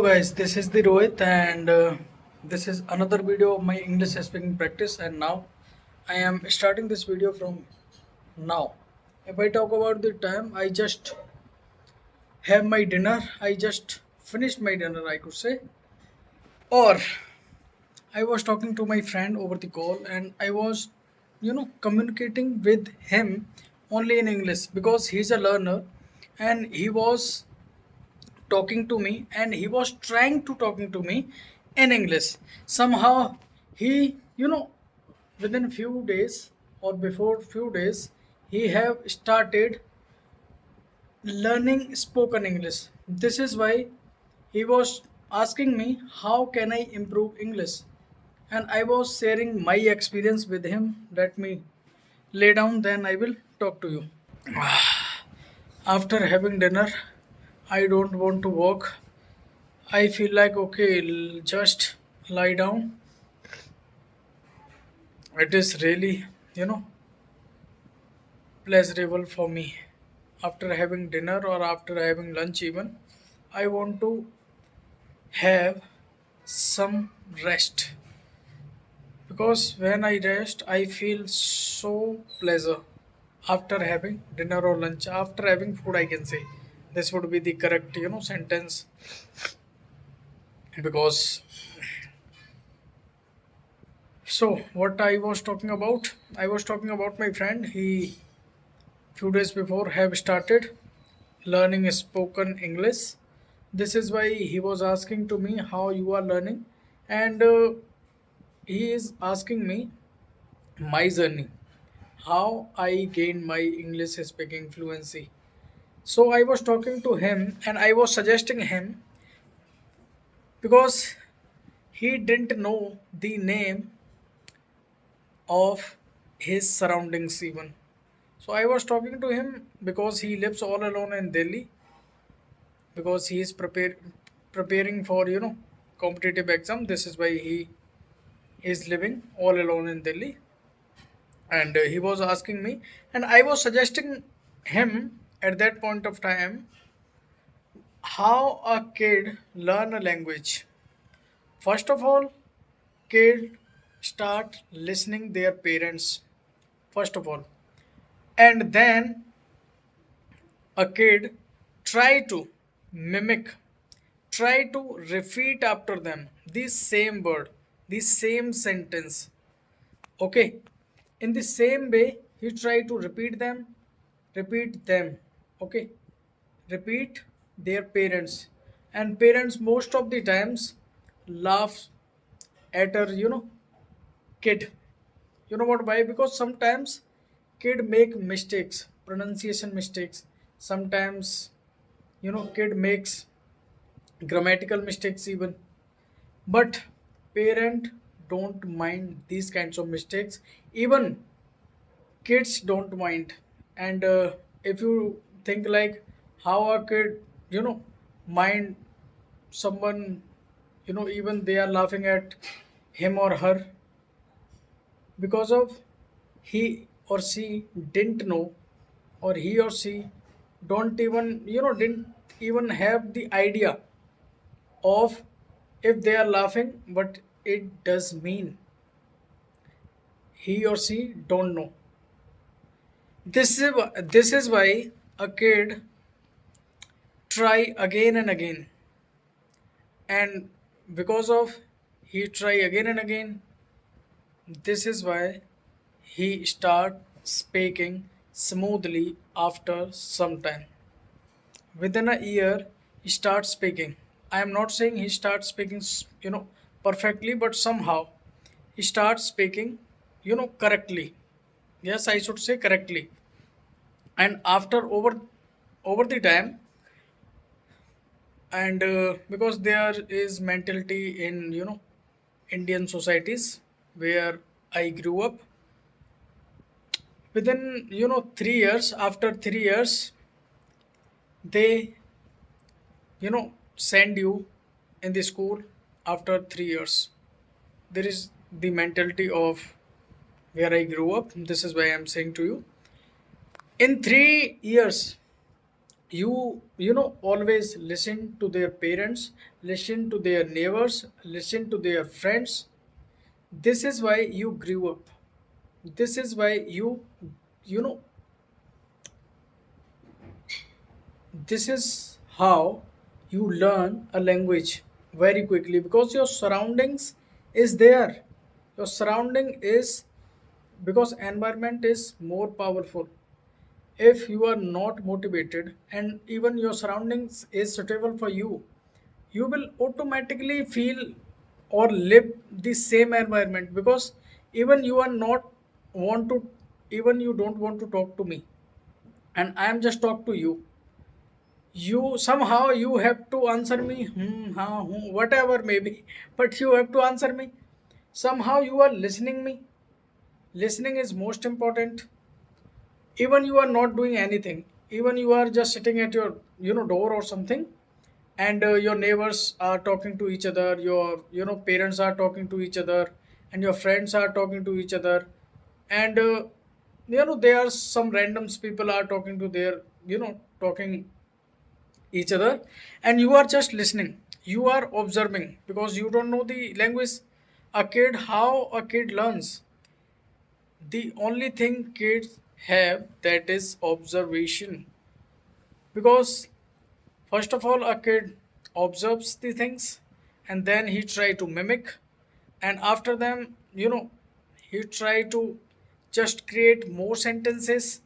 Guys, this is the Rohit, and this is another video of my English speaking practice. And now I am starting this video from now. If I talk about the time, I just have my dinner. I just finished my dinner, I could say. Or I was talking to my friend over the call, and I was, communicating with him only in English because he's a learner, and he was talking to me and he was trying to talking to me in English. Somehow he, within few days or before few days, he have started learning spoken English. This is why he was asking me how can I improve English, and I was sharing my experience with him. Let me lay down, then I will talk to you. After having dinner, I don't want to work. I feel like okay, just lie down. It is really, pleasurable for me. After having dinner or after having lunch, even, I want to have some rest because when I rest, I feel so pleasure. After having dinner or lunch, after having food, I can say this would be the correct, sentence because so what I was talking about, I was talking about my friend. He few days before have started learning spoken English. This is why he was asking to me how you are learning, and he is asking me my journey, how I gained my English speaking fluency. So I was talking to him and I was suggesting him because he didn't know the name of his surroundings even. So I was talking to him because he lives all alone in Delhi because he is preparing for competitive exam. This is why he is living all alone in Delhi, and he was asking me, and I was suggesting him at that point of time how a kid learn a language. First of all, kid start listening their parents first of all, and then a kid try to mimic, try to repeat after them the same word, the same sentence. Okay, in the same way, he try to repeat them. Okay, repeat their parents, and parents most of the times laugh at a kid. You know what? Why? Because sometimes kid make mistakes, pronunciation mistakes. Sometimes kid makes grammatical mistakes even, but parent don't mind these kinds of mistakes. Even kids don't mind. And if you think like how a kid mind someone, even they are laughing at him or her because of he or she didn't know, or he or she don't even didn't even have the idea of if they are laughing what it does mean. He or she don't know. This is why a kid try again and again, and because of he try again and again, this is why he start speaking smoothly after some time. Within a year, he starts speaking. I am not saying he starts speaking, perfectly, but somehow he starts speaking, correctly. Yes, I should say correctly. And after over the time, and because there is mentality in Indian societies where I grew up, within 3 years, after 3 years, they send you in the school after 3 years. There is the mentality of where I grew up. This is why I'm saying to you, in 3 years you always listen to their parents, listen to their neighbors, listen to their friends. This is why you grew up. This is why you know this is how you learn a language very quickly, because your surroundings is there. Your surrounding is, because environment is more powerful. If you are not motivated and even your surroundings is suitable for you, you will automatically feel or live the same environment, because even you are not want to, even you don't want to talk to me and I am just talk to you, you somehow you have to answer me, whatever maybe, but you have to answer me. Somehow you are listening me. Listening is most important. Even you are not doing anything, even you are just sitting at your door or something, and your neighbors are talking to each other, your parents are talking to each other, and your friends are talking to each other, and there are some randoms people are talking to their talking each other, and you are just listening, you are observing, because you don't know the language. A kid, how a kid learns? The only thing kids have, that is observation. Because first of all, a kid observes the things, and then he try to mimic, and after them, he try to just create more sentences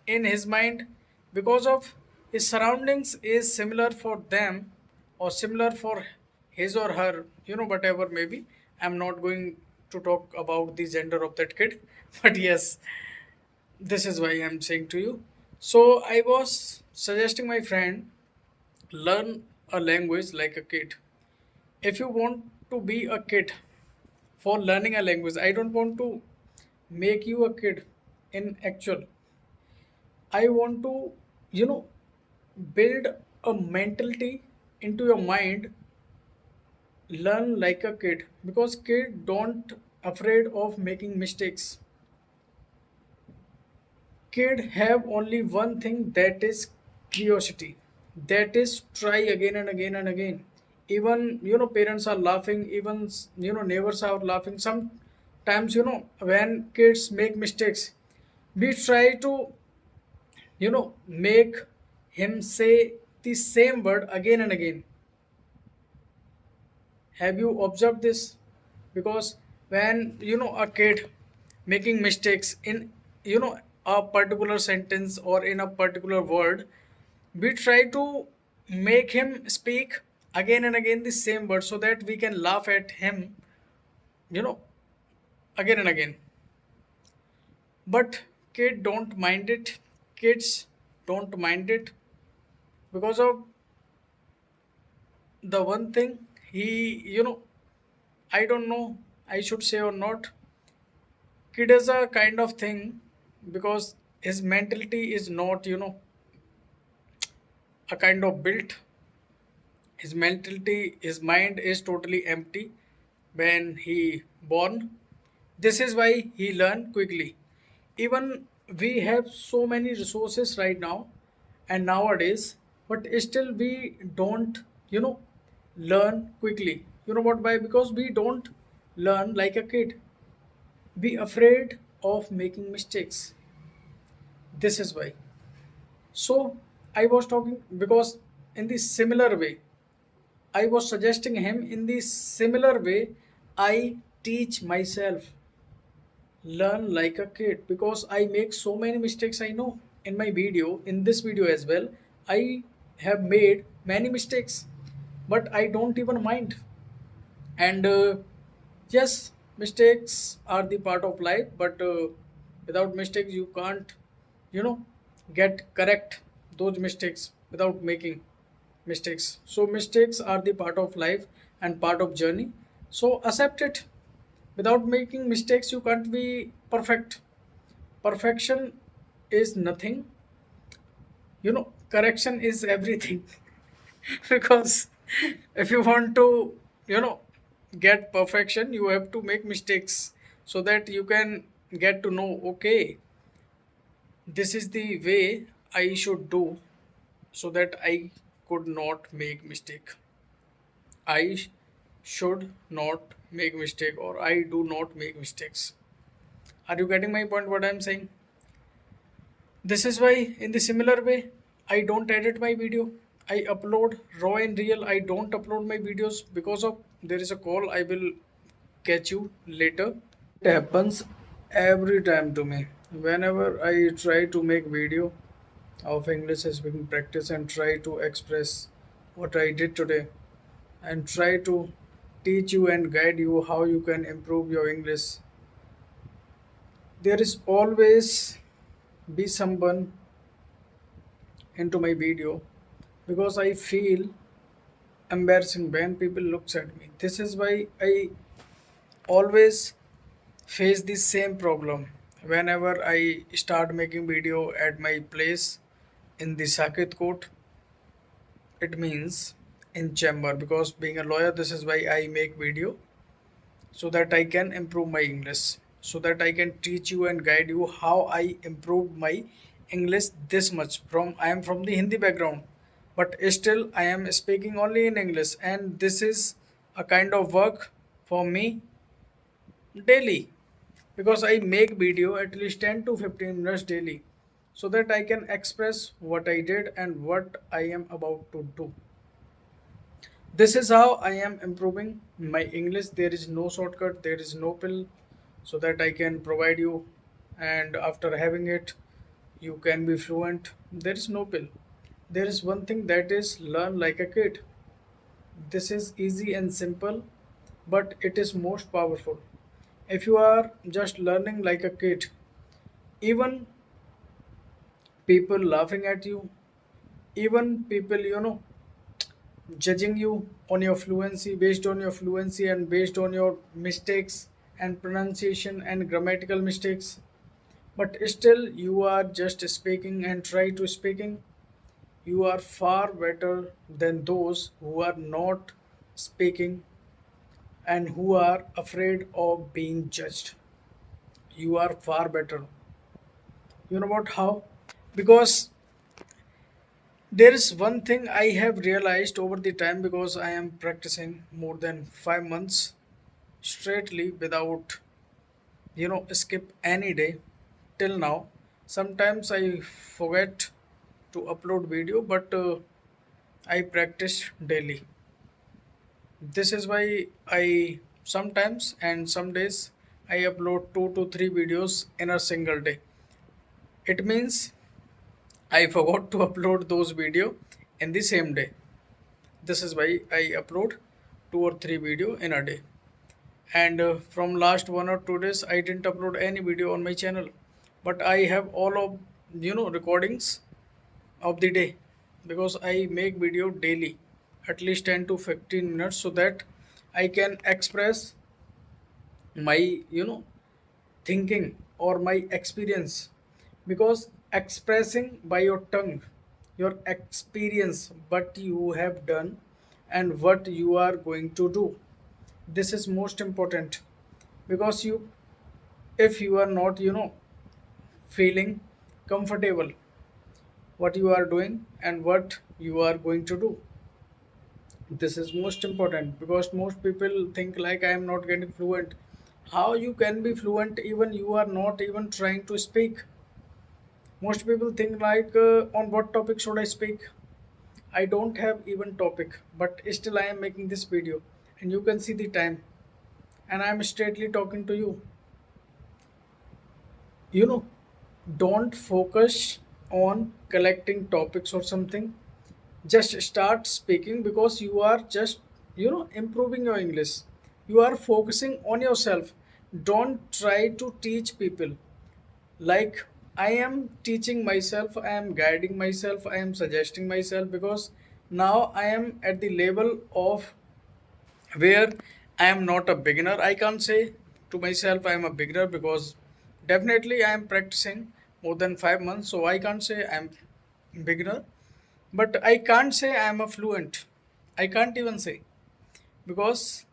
in his mind, because of his surroundings is similar for them, or similar for his or her, whatever maybe. I'm not going to talk about the gender of that kid, but yes, this is why I'm saying to you. So I was suggesting my friend, learn a language like a kid. If you want to be a kid for learning a language, I don't want to make you a kid in actual. I want to, you know, build a mentality into your mind, learn like a kid, because kid don't afraid of making mistakes. Kid have only one thing, that is curiosity, that is try again and again and again. Even parents are laughing, even neighbors are laughing sometimes. When kids make mistakes, we try to make him say the same word again and again. Have you observed this? Because when a kid making mistakes in a particular sentence or in a particular word, we try to make him speak again and again the same word, so that we can laugh at him, you know, again and again. But kid don't mind it. Kids don't mind it, because of the one thing, he, I don't know I should say or not. Kid is a kind of thing, because his mentality is not a kind of built. His mentality, his mind is totally empty when he born. This is why he learn quickly. Even we have so many resources right now and nowadays, but still we don't you know learn quickly. You know what? Why? Because we don't learn like a kid. We afraid of making mistakes. This is why. So I was talking, because in the similar way, I was suggesting him in the similar way, I teach myself learn like a kid, because I make so many mistakes. I know in my video, in this video as well, I have made many mistakes, but I don't even mind. And yes, mistakes are the part of life, but without mistakes you can't you know get correct those mistakes without making mistakes. So mistakes are the part of life and part of journey, so accept it. Without making mistakes you can't be perfect. Perfection is nothing. Correction is everything. Because if you want to you know get perfection, you have to make mistakes, so that you can get to know, okay, this is the way I should do. so that I could not make mistake. I should not make mistake, or I do not make mistakes. Are you getting my point what I'm saying? This is why in the similar way I don't edit my video. I upload raw and real. I don't upload my videos because of there is a call. I will catch you later. It happens every time to me. Whenever I try to make video of English speaking practice and try to express what I did today and try to teach you and guide you how you can improve your English, there is always be someone into my video because I feel embarrassing when people looks at me. This is why I always face the same problem whenever I start making video at my place in the Saket court. It means in chamber, because being a lawyer, this is why I make video so that I can improve my English, so that I can teach you and guide you how I improved my English this much. From I am from the Hindi background, but still I am speaking only in English, and this is a kind of work for me daily because I make video at least 10 to 15 minutes daily so that I can express what I did and what I am about to do. This is how I am improving my English. There is no shortcut, there is no pill so that I can provide you, and after having it, you can be fluent. There is no pill. There is one thing, that is learn like a kid. This is easy and simple, but it is most powerful. If you are just learning like a kid, even people laughing at you, even people, judging you on your fluency, based on your fluency and based on your mistakes and pronunciation and grammatical mistakes, but still you are just speaking and try to speaking, you are far better than those who are not speaking and who are afraid of being judged. You are far better. You know what how? Because there is one thing I have realized over the time, because I am practicing more than 5 months straightly without, skip any day till now. Sometimes I forget to upload video, but I practice daily. This is why I sometimes and some days I upload 2 to 3 videos in a single day. It means I forgot to upload those video in the same day. This is why I upload 2 or 3 video in a day. And from last 1 or 2 days, I didn't upload any video on my channel, but I have all of recordings of the day because I make video daily, at least 10 to 15 minutes, so that I can express my thinking or my experience, because expressing by your tongue your experience, what you have done and what you are going to do, this is most important. Because you, if you are not feeling comfortable what you are doing and what you are going to do, this is most important. Because most people think like I am not getting fluent. How you can be fluent even you are not even trying to speak? Most people think like on what topic should I speak? I don't have even topic, but still I am making this video, and you can see the time, and I am straightly talking to you. you know don't focus on collecting topics or something. Just start speaking, because you are just improving your English. You are focusing on yourself. Don't try to teach people. Like, I am teaching myself, I am guiding myself, I am suggesting myself, because now I am at the level of where I am not a beginner. I can't say to myself I am a beginner, because definitely I am practicing more than 5 months, so I can't say I am beginner. But I can't say I am a fluent. I can't even say, because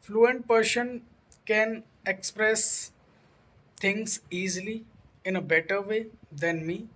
fluent person can express things easily in a better way than me.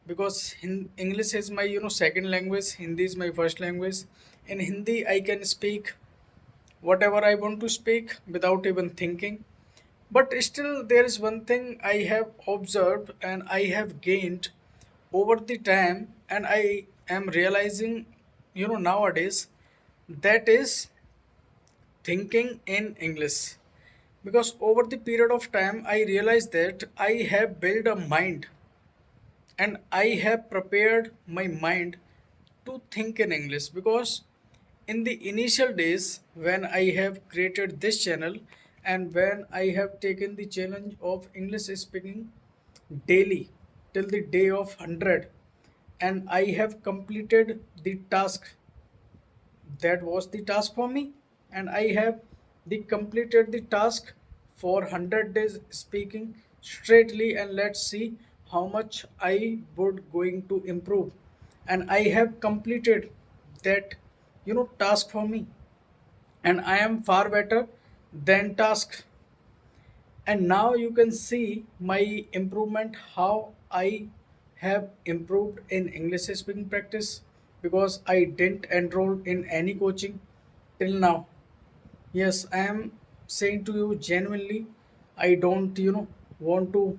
because English is my second language, Hindi is my first language. In Hindi I can speak whatever I want to speak without even thinking. But still, there is one thing I have observed and I have gained over the time, and I am realizing, nowadays, that is thinking in English. Because over the period of time, I realized that I have built a mind and I have prepared my mind to think in English. Because in the initial days, when I have created this channel and when I have taken the challenge of English speaking daily till the day of 100, and I have completed the task, that was the task for me, and I have the completed the task for 100 days speaking straightly, and let's see how much I would going to improve. And I have completed that task for me, and I am far better than task. And now you can see my improvement, how I have improved in English speaking practice, because I didn't enroll in any coaching till now. Yes, I am saying to you genuinely, I don't want to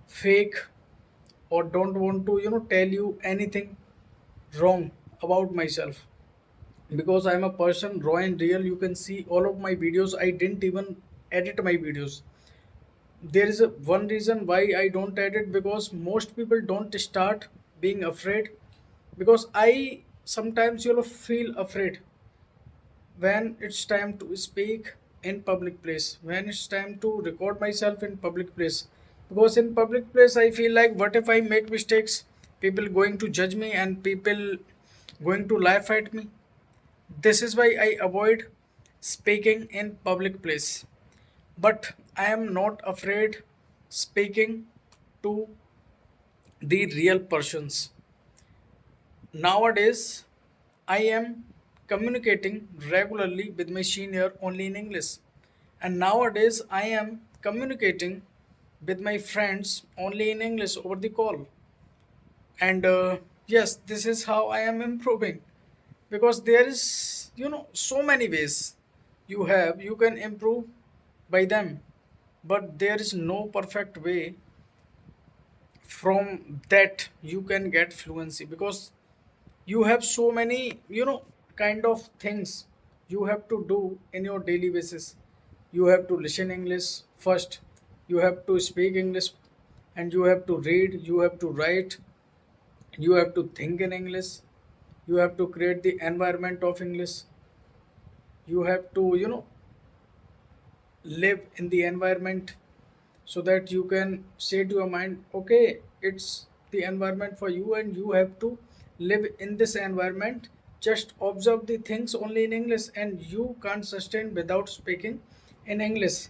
fake, or don't want to tell you anything wrong about myself, because I'm a person raw and real. You can see all of my videos, I didn't even edit my videos. There is one reason why I don't edit, because most people don't start being afraid. Because I sometimes feel afraid when it's time to speak in public place, when it's time to record myself in public place. Because in public place I feel like, what if I make mistakes, people going to judge me and people going to laugh at me. This is why I avoid speaking in public place. But I am not afraid speaking to the real persons. Nowadays, I am communicating regularly with my senior only in English. And nowadays, I am communicating with my friends only in English over the call. And yes, this is how I am improving. Because there is, so many ways you can improve by them. But there is no perfect way from that you can get fluency, because you have so many kind of things you have to do in your daily basis. You have to listen English first, you have to speak English, and you have to read, you have to write, you have to think in English, you have to create the environment of English, you have to live in the environment, so that you can say to your mind, okay, it's the environment for you and you have to live in this environment. Just observe the things only in English, and you can't sustain without speaking in English.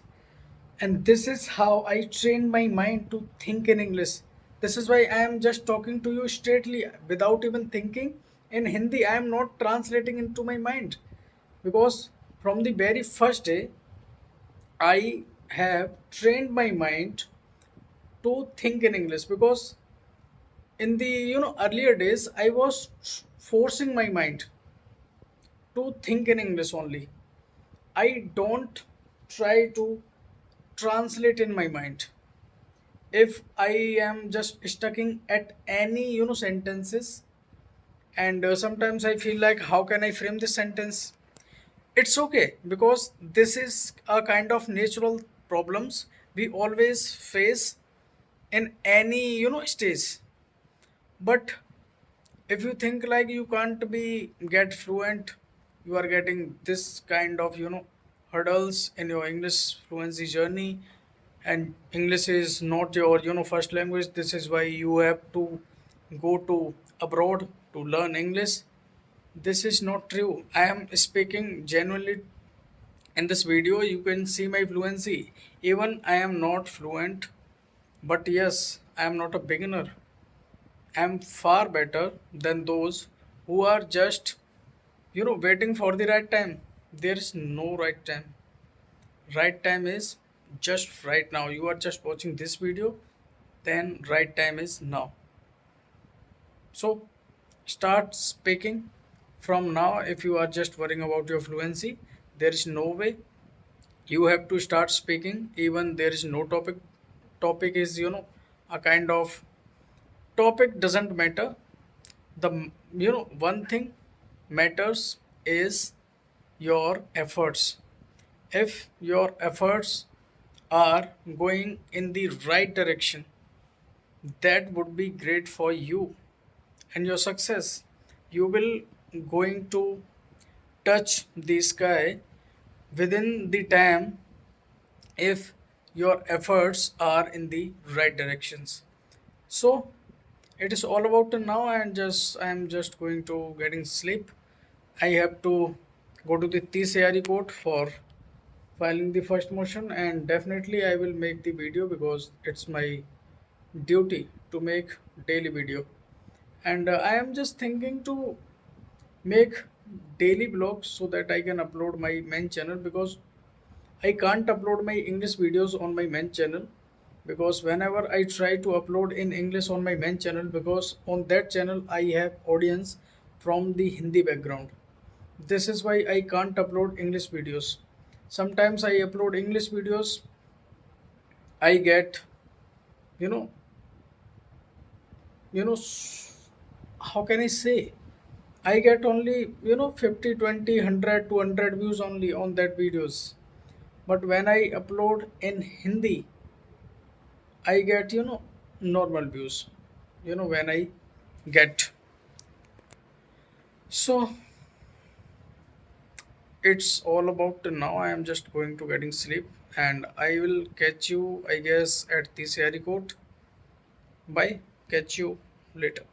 And this is how I train my mind to think in English. This is why I am just talking to you straightly without even thinking. In Hindi I am not translating into my mind, because from the very first day I have trained my mind to think in English. Because in the earlier days I was forcing my mind to think in English only. I don't try to translate in my mind. If I am just stucking at any sentences, and sometimes I feel like, how can I frame this sentence? It's okay, because this is a kind of natural problems we always face in any stage. But if you think like you can't be get fluent, you are getting this kind of hurdles in your English fluency journey, and English is not your first language. This is why you have to go to abroad to learn English. This is not true. I am speaking genuinely. In this video you can see my fluency. Even I am not fluent, but yes, I am not a beginner. I'm far better than those who are just, waiting for the right time. There is no right time. Right time is just right now. You are just watching this video, then right time is now. So start speaking from now. If you are just worrying about your fluency, there is no way. You have to start speaking even there is no topic. Topic is, a kind of topic doesn't matter. The one thing matters is your efforts. If your efforts are going in the right direction, that would be great for you and your success. You will going to touch the sky within the time if your efforts are in the right directions. So it is all about the now, and just I am just going to getting sleep. I have to go to the TCRE court for filing the first motion, and definitely I will make the video because it's my duty to make daily video. And I am just thinking to make daily blogs so that I can upload my main channel, because I can't upload my English videos on my main channel, because whenever I try to upload in English on my main channel, because on that channel I have audience from the Hindi background. This is why I can't upload English videos. Sometimes I upload English videos, I get, you know, you know, how can I say? I get only, 50, 20, 100, 200 views only on that videos. But when I upload in Hindi, I get, normal views, when I get. So it's all about now. I am just going to getting sleep, and I will catch you, I guess, at the Sari court. Bye. Catch you later.